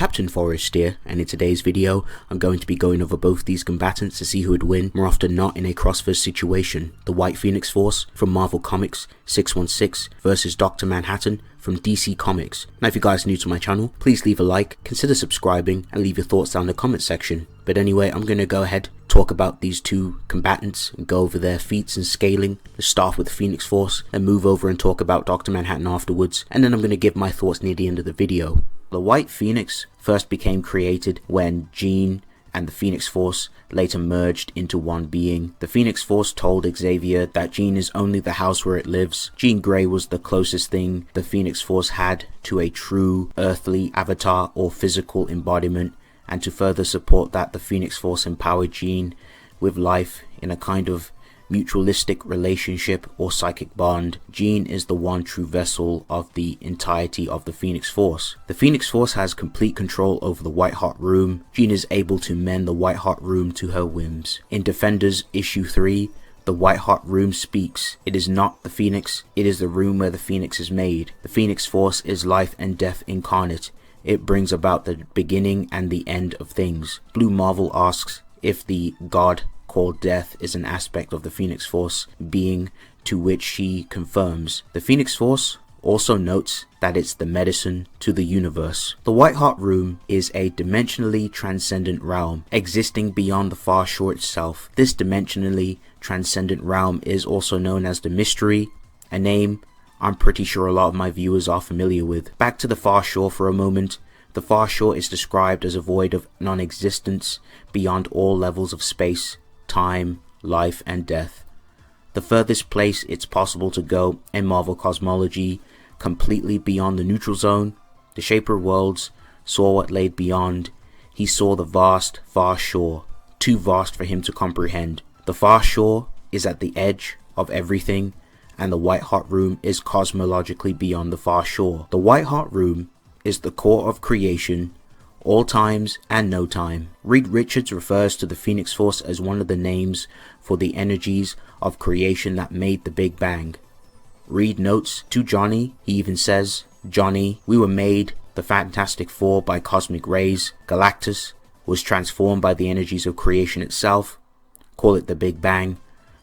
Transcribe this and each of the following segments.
Captain Forest here, and in today's video I'm going to be going over both these combatants to see who would win more often not in a crossverse situation. The White Phoenixforce from Marvel Comics 616 versus Dr. Manhattan from DC Comics. Now if you guys are new to my channel, please leave a like, consider subscribing and leave your thoughts down in the comment section. But anyway, I'm going to go ahead, talk about these two combatants and go over their feats and scaling. Let's start with the Phoenixforce and move over and talk about Dr. Manhattan afterwards, and then I'm going to give my thoughts near the end of the video. The White Phoenix first became created when Jean and the Phoenixforce later merged into one being. The Phoenixforce told Xavier that Jean is only the house where it lives. Jean Grey was the closest thing the Phoenixforce had to a true earthly avatar or physical embodiment, and to further support that, the Phoenixforce empowered Jean with life in a kind of mutualistic relationship or psychic bond. Jean is the one true vessel of the entirety of the Phoenixforce. The Phoenixforce has complete control over the White Hot Room. Jean is able to mend the White Hot Room to her whims. In Defenders issue 3, the White Hot Room speaks. It is not the Phoenix, it is the room where the Phoenix is made. The Phoenixforce is life and death incarnate. It brings about the beginning and the end of things. Blue Marvel asks if the god called Death is an aspect of the Phoenixforce being, to which she confirms. The Phoenixforce also notes that it's the medicine to the universe. The White Hot Room is a dimensionally transcendent realm, existing beyond the far shore itself. This dimensionally transcendent realm is also known as the Mystery, a name I'm pretty sure a lot of my viewers are familiar with. Back to the far shore for a moment. The far shore is described as a void of non-existence beyond all levels of space, time, life and death. The furthest place it's possible to go in Marvel cosmology, completely beyond the neutral zone. The Shaper of Worlds saw what lay beyond. He saw the vast, far shore, too vast for him to comprehend. The far shore is at the edge of everything, and the White Hot Room is cosmologically beyond the far shore. The White Hot Room is the core of creation, all times and no time. Reed Richards refers to the Phoenixforce as one of the names for the energies of creation that made the Big Bang. Reed notes to Johnny, he even says, "Johnny, we were made, the Fantastic Four, by cosmic rays. Galactus was transformed by the energies of creation itself. Call it the Big Bang,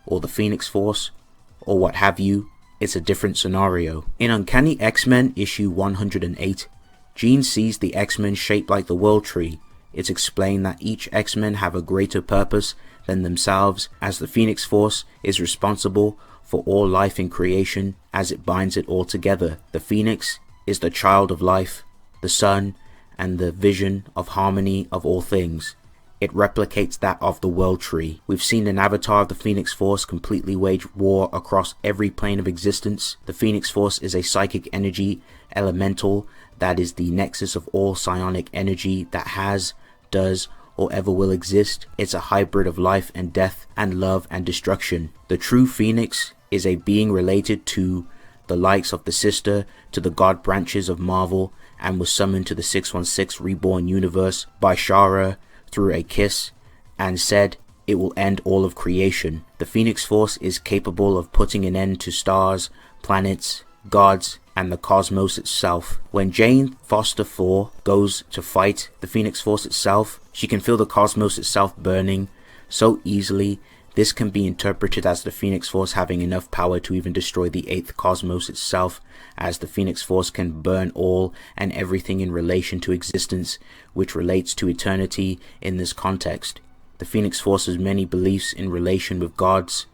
or the Phoenixforce, or what have you. It's a different scenario." In Uncanny X-Men issue 108, Jean sees the X-Men shaped like the World Tree. It's explained that each X-Men have a greater purpose than themselves, as the Phoenixforce is responsible for all life in creation as it binds it all together. The Phoenix is the child of life, the sun, and the vision of harmony of all things. It replicates that of the World Tree. We've seen an avatar of the Phoenixforce completely wage war across every plane of existence. The Phoenixforce is a psychic energy elemental that is the nexus of all psionic energy that has, does, or ever will exist. It's a hybrid of life and death and love and destruction. The true Phoenix is a being related to the likes of the sister to the god branches of Marvel, and was summoned to the 616 reborn universe by Shara through a kiss, and said it will end all of creation. The Phoenixforce is capable of putting an end to stars, planets, gods, and the cosmos itself. When Jane Foster 4 goes to fight the Phoenixforce itself, she can feel the cosmos itself burning so easily. This can be interpreted as the Phoenixforce having enough power to even destroy the 8th cosmos itself, as the Phoenixforce can burn all and everything in relation to existence, which relates to eternity in this context. The Phoenixforce has many beliefs in relation with gods.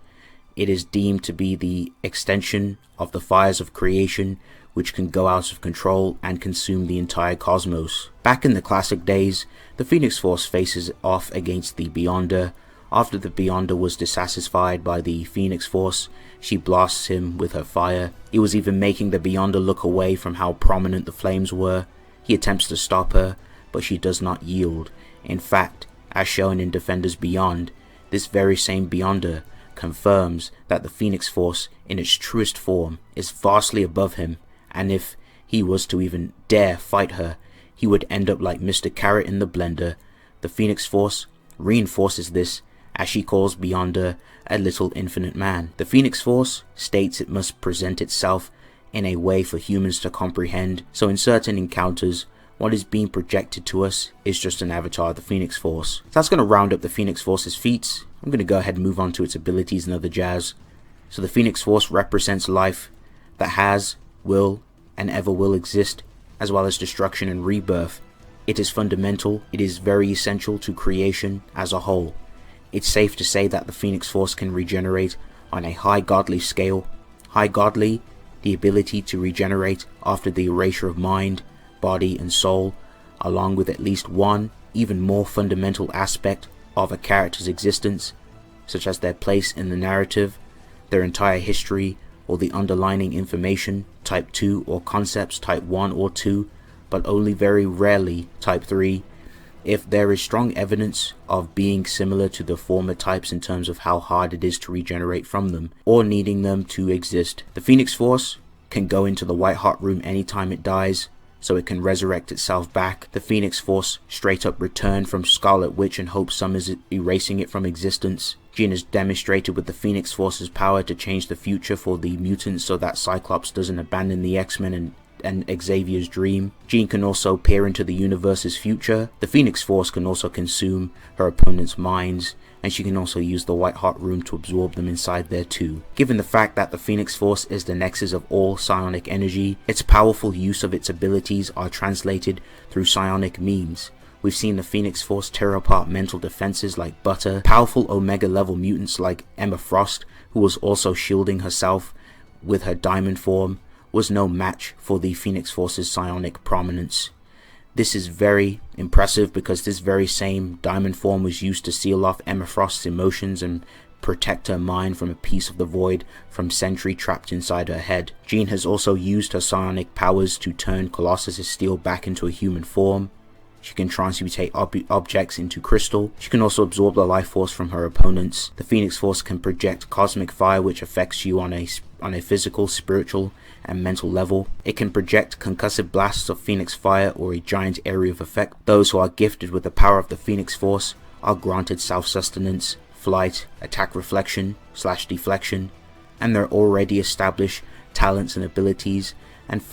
It is deemed to be the extension of the fires of creation, which can go out of control and consume the entire cosmos. Back in the classic days, the Phoenixforce faces off against the Beyonder. After the Beyonder was dissatisfied by the Phoenixforce, she blasts him with her fire. He was even making the Beyonder look away from how prominent the flames were. He attempts to stop her, but she does not yield. In fact, as shown in Defenders Beyond, this very same Beyonder confirms that the Phoenixforce in its truest form is vastly above him, and if he was to even dare fight her, he would end up like Mr. Carrot in the blender. The Phoenixforce reinforces this as she calls Beyonder a little infinite man. The Phoenixforce states it must present itself in a way for humans to comprehend, so in certain encounters what is being projected to us is just an avatar of the Phoenixforce. So that's going to round up the Phoenixforce's feats. I'm going to go ahead and move on to its abilities and other jazz. So the Phoenixforce represents life that has, will, and ever will exist, as well as destruction and rebirth. It is fundamental, it is very essential to creation as a whole. It's safe to say that the Phoenixforce can regenerate on a high godly scale. High godly, the ability to regenerate after the erasure of mind, body and soul, along with at least one, even more fundamental aspect of a character's existence, such as their place in the narrative, their entire history, or the underlying information, type 2, or concepts, type 1 or 2, but only very rarely type 3, if there is strong evidence of being similar to the former types in terms of how hard it is to regenerate from them, or needing them to exist. The Phoenixforce can go into the White Hot Room anytime it dies, so it can resurrect itself back. The Phoenixforce straight up returned from Scarlet Witch and Hope Summers erasing it from existence. Jean has demonstrated with the Phoenixforce's power to change the future for the mutants so that Cyclops doesn't abandon the X-Men and Xavier's dream. Jean can also peer into the universe's future. The Phoenixforce can also consume her opponent's minds, and she can also use the White Hot Room to absorb them inside there too. Given the fact that the Phoenixforce is the nexus of all psionic energy, its powerful use of its abilities are translated through psionic means. We've seen the Phoenixforce tear apart mental defenses like Butter, powerful Omega level mutants like Emma Frost, who was also shielding herself with her diamond form, was no match for the Phoenixforce's psionic prominence. This is very impressive because this very same diamond form was used to seal off Emma Frost's emotions and protect her mind from a piece of the void from Sentry trapped inside her head. Jean has also used her psionic powers to turn Colossus' steel back into a human form. She can transmutate objects into crystal. She can also absorb the life force from her opponents. The Phoenixforce can project cosmic fire, which affects you on a physical, spiritual, and mental level. It can project concussive blasts of Phoenix fire or a giant area of effect. Those who are gifted with the power of the Phoenixforce are granted self-sustenance, flight, attack reflection / deflection, and their already established talents and abilities and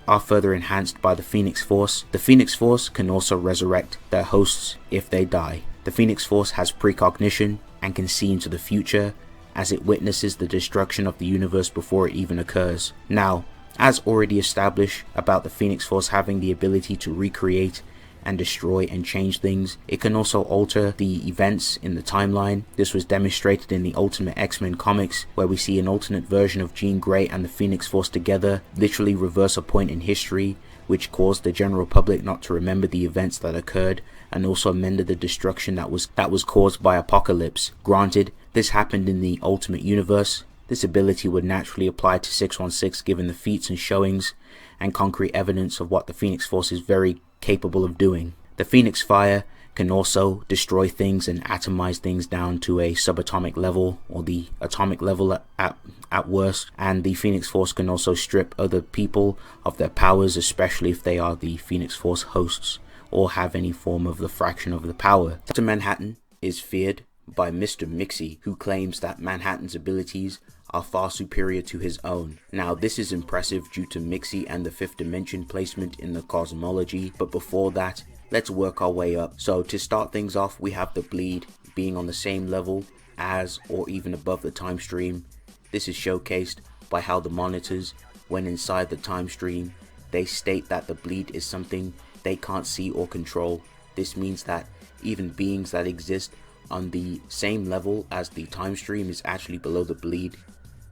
are further enhanced by the Phoenixforce. The Phoenixforce can also resurrect their hosts if they die. The Phoenixforce has precognition and can see into the future as it witnesses the destruction of the universe before it even occurs. Now, as already established about the Phoenixforce having the ability to recreate and destroy and change things, it can also alter the events in the timeline. This was demonstrated in the Ultimate X-Men comics, where we see an alternate version of Jean Grey and the Phoenixforce together literally reverse a point in history, which caused the general public not to remember the events that occurred, and also amended the destruction that was caused by Apocalypse. Granted, this happened in the Ultimate Universe. This ability would naturally apply to 616 given the feats and showings and concrete evidence of what the Phoenixforce is very capable of doing. The Phoenix Fire can also destroy things and atomize things down to a subatomic level or the atomic level at worst, and the Phoenixforce can also strip other people of their powers, especially if they are the Phoenixforce hosts or have any form of the fraction of the power. Dr. Manhattan is feared by Mr. Mixie, who claims that Manhattan's abilities are far superior to his own. Now, this is impressive due to Mixie and the fifth dimension placement in the cosmology, but before that, let's work our way up. So to start things off, we have the Bleed being on the same level as or even above the time stream. This is showcased by how the monitors, when inside the time stream, they state that the Bleed is something they can't see or control. This means that even beings that exist on the same level as the time stream is actually below the Bleed.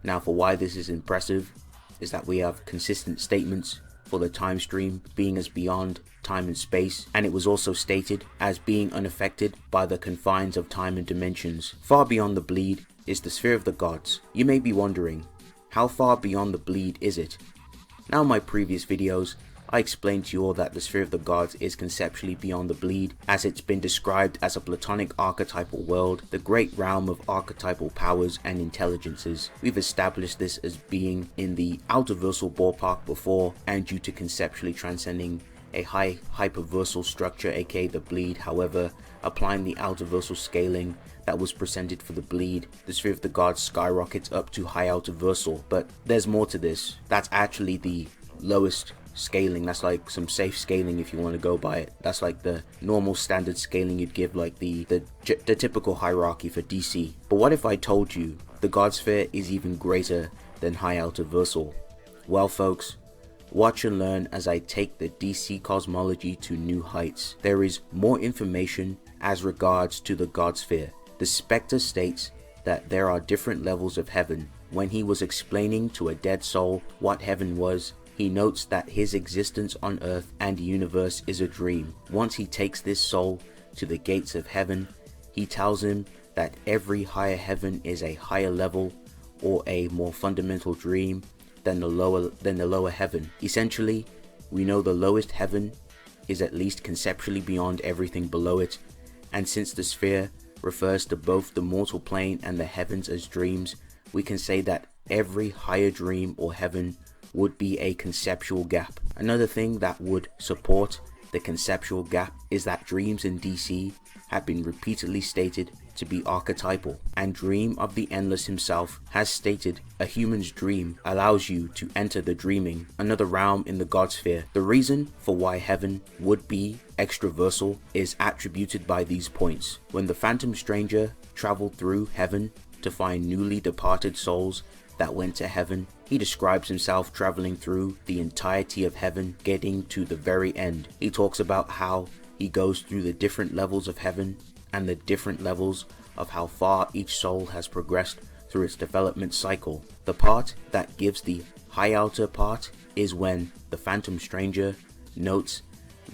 Now, for why this is impressive is that we have consistent statements for the time stream being as beyond time and space, and it was also stated as being unaffected by the confines of time and dimensions. Far beyond the Bleed is the sphere of the gods. You may be wondering, how far beyond the Bleed is it? Now, in my previous videos, I explained to you all that the sphere of the gods is conceptually beyond the Bleed, as it's been described as a platonic archetypal world, the great realm of archetypal powers and intelligences. We've established this as being in the outerversal ballpark before, and due to conceptually transcending a high hyperversal structure, aka the Bleed. However, applying the outerversal scaling that was presented for the Bleed, the sphere of the gods skyrockets up to high outerversal. But there's more to this. That's actually the lowest scaling. That's like some safe scaling if you want to go by it. That's like the normal standard scaling you'd give, like the typical hierarchy for DC. But what if I told you the God Sphere is even greater than High Outer Versal? Well folks, watch and learn as I take the DC cosmology to new heights. There is more information as regards to the God Sphere. The Spectre states that there are different levels of heaven. When he was explaining to a dead soul what heaven was, he notes that his existence on earth and universe is a dream. Once he takes this soul to the gates of heaven, he tells him that every higher heaven is a higher level or a more fundamental dream than the lower heaven. Essentially, we know the lowest heaven is at least conceptually beyond everything below it, and since the sphere refers to both the mortal plane and the heavens as dreams, we can say that every higher dream or heaven would be a conceptual gap. Another thing that would support the conceptual gap is that dreams in DC have been repeatedly stated to be archetypal, and Dream of the Endless himself has stated a human's dream allows you to enter the dreaming, another realm in the God Sphere. The reason for why heaven would be extraversal is attributed by these points. When the Phantom Stranger traveled through heaven to find newly departed souls that went to heaven, he describes himself traveling through the entirety of heaven, getting to the very end. He talks about how he goes through the different levels of heaven and the different levels of how far each soul has progressed through its development cycle. The part that gives the high outer part is when the Phantom Stranger notes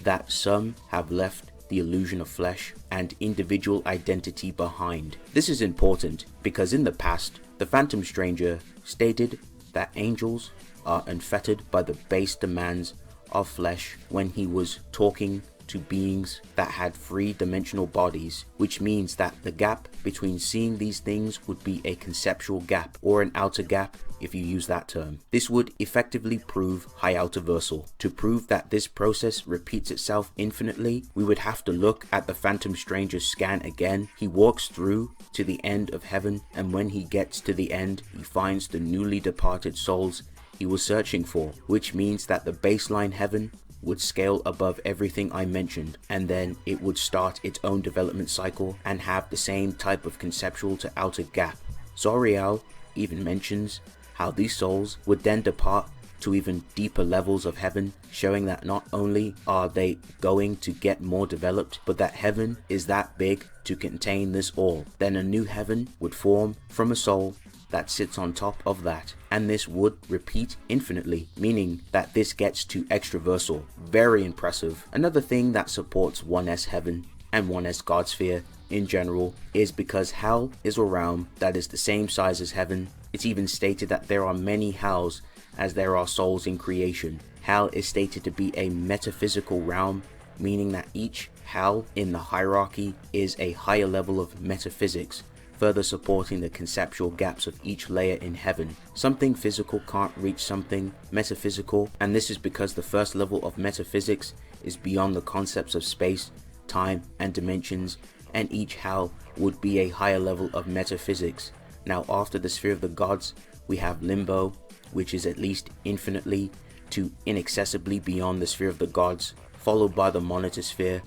that some have left the illusion of flesh and individual identity behind. This is important because in the past, the Phantom Stranger stated that angels are unfettered by the base demands of flesh when he was talking to beings that had three-dimensional bodies, which means that the gap between seeing these things would be a conceptual gap, or an outer gap if you use that term. This would effectively prove high outer versal. To prove that this process repeats itself infinitely, we would have to look at the Phantom Stranger's scan again. He walks through to the end of heaven, and when he gets to the end, he finds the newly departed souls he was searching for, which means that the baseline heaven would scale above everything I mentioned, and then it would start its own development cycle and have the same type of conceptual to outer gap. Zoriel even mentions how these souls would then depart to even deeper levels of heaven, showing that not only are they going to get more developed, but that heaven is that big to contain this all. Then a new heaven would form from a soul that sits on top of that, and this would repeat infinitely, meaning that this gets to extraversal. Very impressive. Another thing that supports 1S heaven and 1S God Sphere in general is because hell is a realm that is the same size as heaven. It's even stated that there are many hells as there are souls in creation. Hell is stated to be a metaphysical realm, meaning that each hell in the hierarchy is a higher level of metaphysics, further supporting the conceptual gaps of each layer in heaven. Something physical can't reach something metaphysical, and this is because the first level of metaphysics is beyond the concepts of space, time, and dimensions, and each hell would be a higher level of metaphysics. Now after the sphere of the gods, we have limbo, which is at least infinitely to inaccessibly beyond the sphere of the gods, followed by the monitor sphere.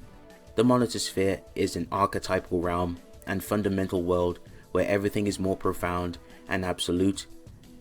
The monitor sphere is an archetypal realm and fundamental world where everything is more profound and absolute,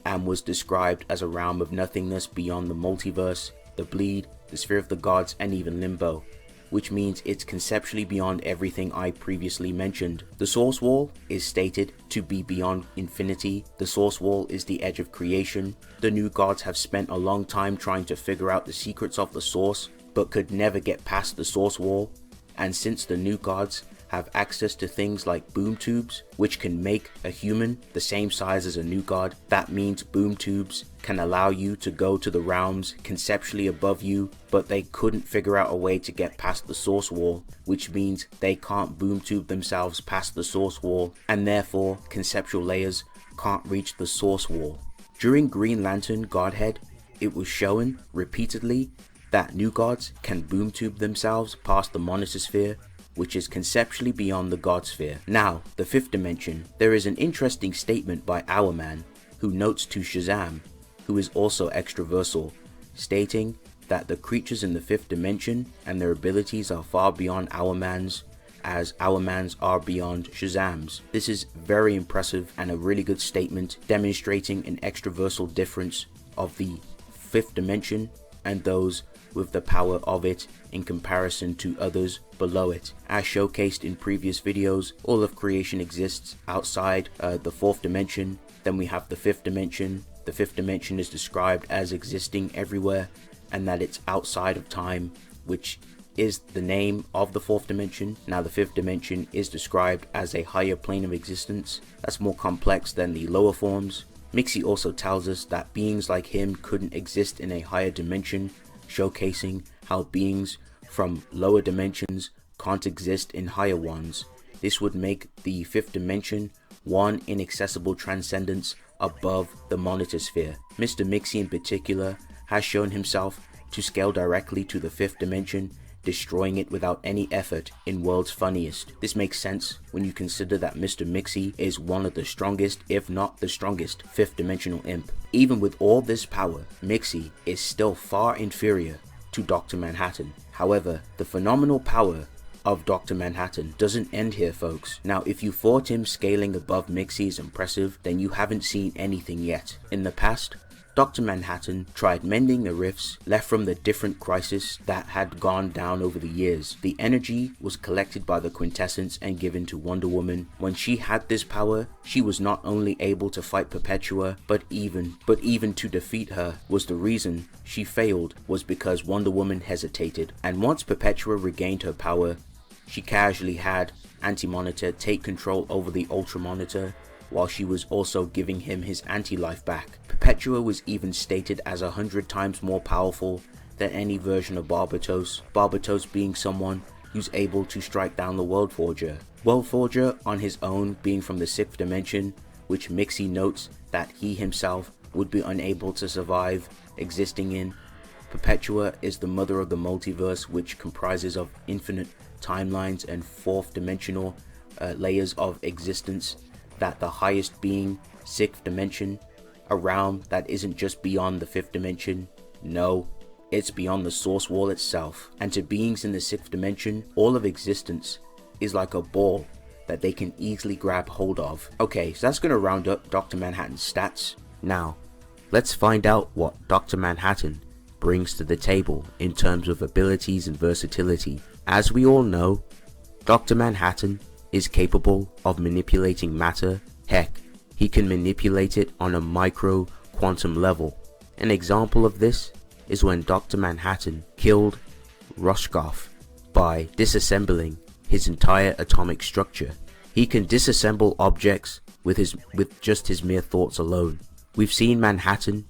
and was described as a realm of nothingness beyond the multiverse, the bleed, the sphere of the gods, and even limbo, which means it's conceptually beyond everything I previously mentioned. The source wall is stated to be beyond infinity. The source wall is the edge of creation. The new gods have spent a long time trying to figure out the secrets of the source, but could never get past the source wall, and since the new gods have access to things like boom tubes, which can make a human the same size as a new god, that means boom tubes can allow you to go to the realms conceptually above you, but they couldn't figure out a way to get past the source wall, which means they can't boom tube themselves past the source wall, and therefore conceptual layers can't reach the source wall. During Green Lantern Godhead, it was shown repeatedly that new gods can boom tube themselves past the monitor sphere, which is conceptually beyond the God Sphere. Now, the fifth dimension. There is an interesting statement by Hourman, who notes to Shazam, who is also extraversal, stating that the creatures in the 5th dimension and their abilities are far beyond our man's, as our man's are beyond Shazam's. This is very impressive and a really good statement, demonstrating an extraversal difference of the 5th dimension and those with the power of it in comparison to others below it. As showcased in previous videos, all of creation exists outside the 4th dimension. Then we have the 5th dimension. The 5th dimension is described as existing everywhere, and that it's outside of time, which is the name of the 4th dimension. Now the 5th dimension is described as a higher plane of existence that's more complex than the lower forms. Mixie also tells us that beings like him couldn't exist in a higher dimension, showcasing how beings from lower dimensions can't exist in higher ones. This would make the 5th dimension one inaccessible transcendence above the monitor sphere. Mr. Mixie in particular has shown himself to scale directly to the 5th dimension, destroying it without any effort in World's Funniest. This makes sense when you consider that Mr. Mixie is one of the strongest, if not the strongest, 5th dimensional imp. Even with all this power, Mixie is still far inferior to Dr. Manhattan. However, the phenomenal power of Dr. Manhattan doesn't end here, folks. Now, if you thought him scaling above Mixie is impressive, then you haven't seen anything yet. In the past, Dr. Manhattan tried mending the rifts left from the different crises that had gone down over the years. The energy was collected by the quintessence and given to Wonder Woman. When she had this power, she was not only able to fight Perpetua, but even to defeat her. Was the reason she failed was because Wonder Woman hesitated. And once Perpetua regained her power, she casually had Anti-Monitor take control over the Ultra Monitor, while she was also giving him his anti-life back. Perpetua was even stated as 100 times more powerful than any version of Barbatos, Barbatos being someone who's able to strike down the World Forger. World Forger on his own being from the 6th dimension, which Mixie notes that he himself would be unable to survive existing in. Perpetua is the mother of the multiverse, which comprises of infinite timelines and 4th dimensional layers of existence, that the highest being 6th dimension, a realm that isn't just beyond the 5th dimension, no, it's beyond the source wall itself. And to beings in the 6th dimension, all of existence is like a ball that they can easily grab hold of. Okay, so that's going to round up Dr. Manhattan's stats. Now, let's find out what Dr. Manhattan brings to the table in terms of abilities and versatility. As we all know, Dr. Manhattan is capable of manipulating matter. Heck, he can manipulate it on a micro quantum level. An example of this is when Dr. Manhattan killed Rorschach by disassembling his entire atomic structure. He can disassemble objects with just his mere thoughts alone. We've seen Manhattan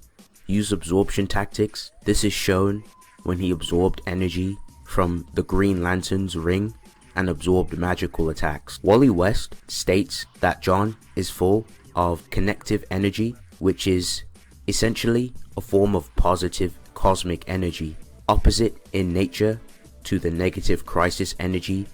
use absorption tactics. This is shown when he absorbed energy from the Green Lantern's ring and absorbed magical attacks. Wally West states that John is full of connective energy, which is essentially a form of positive cosmic energy, opposite in nature to the negative crisis energy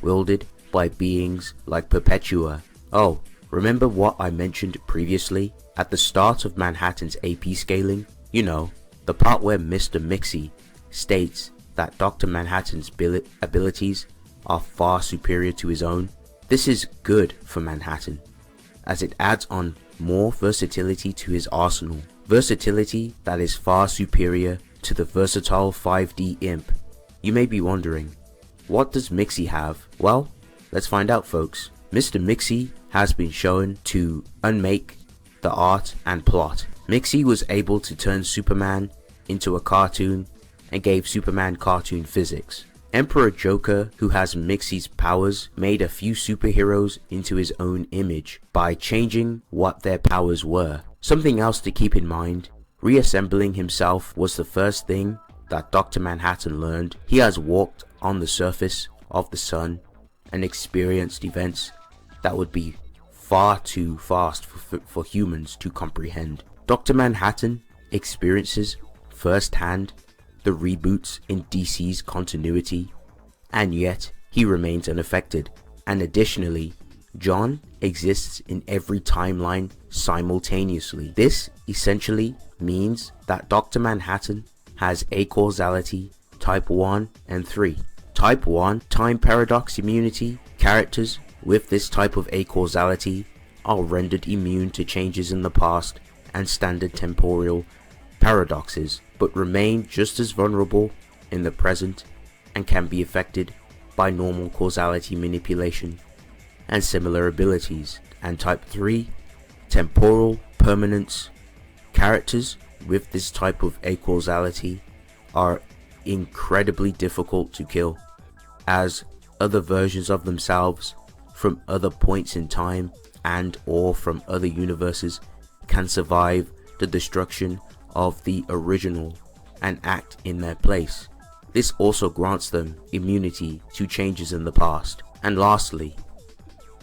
wielded by beings like Perpetua. Oh, remember what I mentioned previously at the start of Manhattan's AP scaling? You know, the part where Mr. Mixie states that Dr. Manhattan's abilities are far superior to his own. This is good for Manhattan, as it adds on more versatility to his arsenal. Versatility that is far superior to the versatile 5D imp. You may be wondering, what does Mixie have? Well, let's find out, folks. Mr. Mixie has been shown to unmake the art and plot. Mixie was able to turn Superman into a cartoon and gave Superman cartoon physics. Emperor Joker, who has Mixie's powers, made a few superheroes into his own image by changing what their powers were. Something else to keep in mind, reassembling himself was the first thing that Dr. Manhattan learned. He has walked on the surface of the sun and experienced events that would be far too fast for humans to comprehend. Dr. Manhattan experiences firsthand the reboots in DC's continuity, and yet he remains unaffected. And additionally, John exists in every timeline simultaneously. This essentially means that Dr. Manhattan has acausality type 1 and 3. Type 1, time paradox immunity. Characters with this type of acausality are rendered immune to changes in the past and standard temporal paradoxes, but remain just as vulnerable in the present and can be affected by normal causality manipulation and similar abilities. And type 3, temporal permanence. Characters with this type of acausality are incredibly difficult to kill, as other versions of themselves from other points in time and or from other universes can survive the destruction of the original and act in their place. This also grants them immunity to changes in the past. And lastly,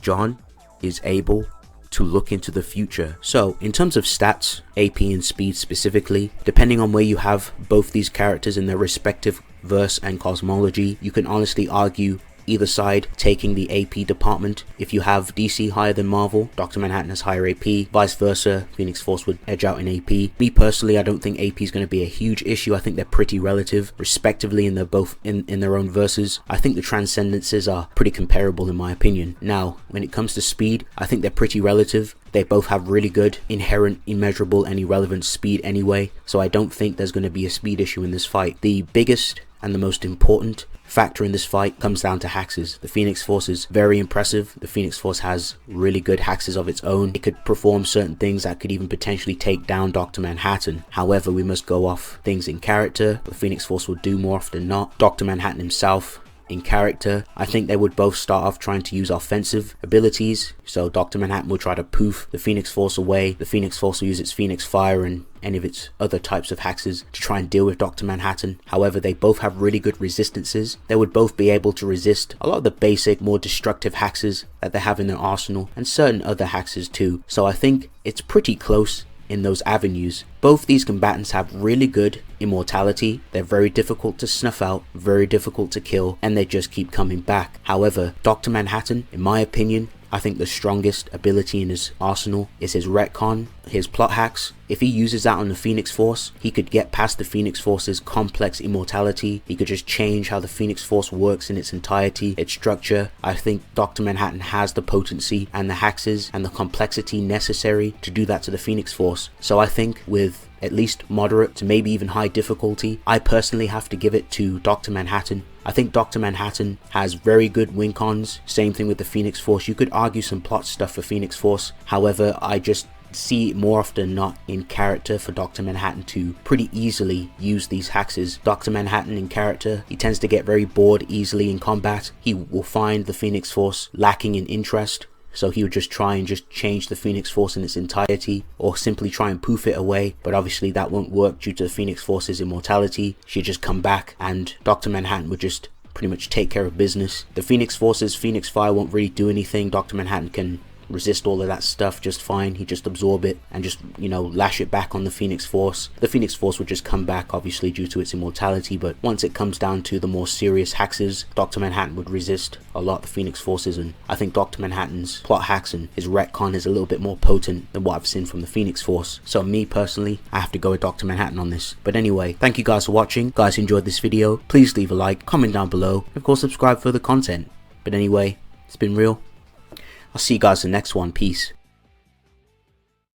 John is able to look into the future. So in terms of stats, AP and speed specifically, depending on where you have both these characters in their respective verse and cosmology, you can honestly argue either side taking the AP department. If you have DC higher than Marvel, Dr. Manhattan has higher AP, vice versa, Phoenixforce would edge out in AP. Me personally, I don't think AP is going to be a huge issue. I think they're pretty relative respectively, and they're both in their own verses. I think the transcendences are pretty comparable in my opinion. Now when it comes to speed, I think they're pretty relative. They both have really good inherent, immeasurable and irrelevant speed anyway, so I don't think there's going to be a speed issue in this fight. The biggest and the most important factor in this fight comes down to hexes. The Phoenixforce is very impressive. The Phoenixforce has really good hexes of its own. It could perform certain things that could even potentially take down Dr. Manhattan. However, we must go off things in character. The Phoenixforce will do more often than not. Dr. Manhattan himself, in character, I think they would both start off trying to use offensive abilities. So Dr. Manhattan will try to poof the Phoenixforce away. The Phoenixforce will use its Phoenix Fire and any of its other types of hexes to try and deal with Dr. Manhattan. However, they both have really good resistances. They would both be able to resist a lot of the basic, more destructive hexes that they have in their arsenal, and certain other hexes too. So I think it's pretty close in those avenues. Both these combatants have really good immortality. They're very difficult to snuff out, very difficult to kill, and they just keep coming back. However, Dr. Manhattan, in my opinion, I think the strongest ability in his arsenal is his retcon, his plot hacks. If he uses that on the Phoenixforce, he could get past the Phoenixforce's complex immortality. He could just change how the Phoenixforce works in its entirety, its structure. I think Dr. Manhattan has the potency and the hexes and the complexity necessary to do that to the Phoenixforce. So I think with at least moderate to maybe even high difficulty, I personally have to give it to Dr. Manhattan. I think Dr. Manhattan has very good win cons. Same thing with the Phoenixforce. You could argue some plot stuff for Phoenixforce. However, I just see more often than not in character for Dr. Manhattan to pretty easily use these hexes. Dr. Manhattan in character, he tends to get very bored easily in combat. He will find the Phoenixforce lacking in interest, so he would just try and just change the Phoenixforce in its entirety, or simply try and poof it away. But obviously that won't work due to the Phoenixforce's immortality. She'd just come back and Dr. Manhattan would just pretty much take care of business. The Phoenixforce's Phoenix Fire won't really do anything. Dr. Manhattan can resist all of that stuff just fine. He just absorb it and just, you know, lash it back on the Phoenixforce. The Phoenixforce would just come back obviously due to its immortality, but once it comes down to the more serious hexes, Dr. Manhattan would resist a lot of the Phoenixforces, and I think Dr. Manhattan's plot hacks and his retcon is a little bit more potent than what I've seen from the Phoenixforce. So me personally, I have to go with Dr. Manhattan on this. But anyway, thank you guys for watching. Guys, enjoyed this video, please leave a like, comment down below, and of course subscribe for the content. But anyway, it's been real. I'll see you guys in the next one. Peace.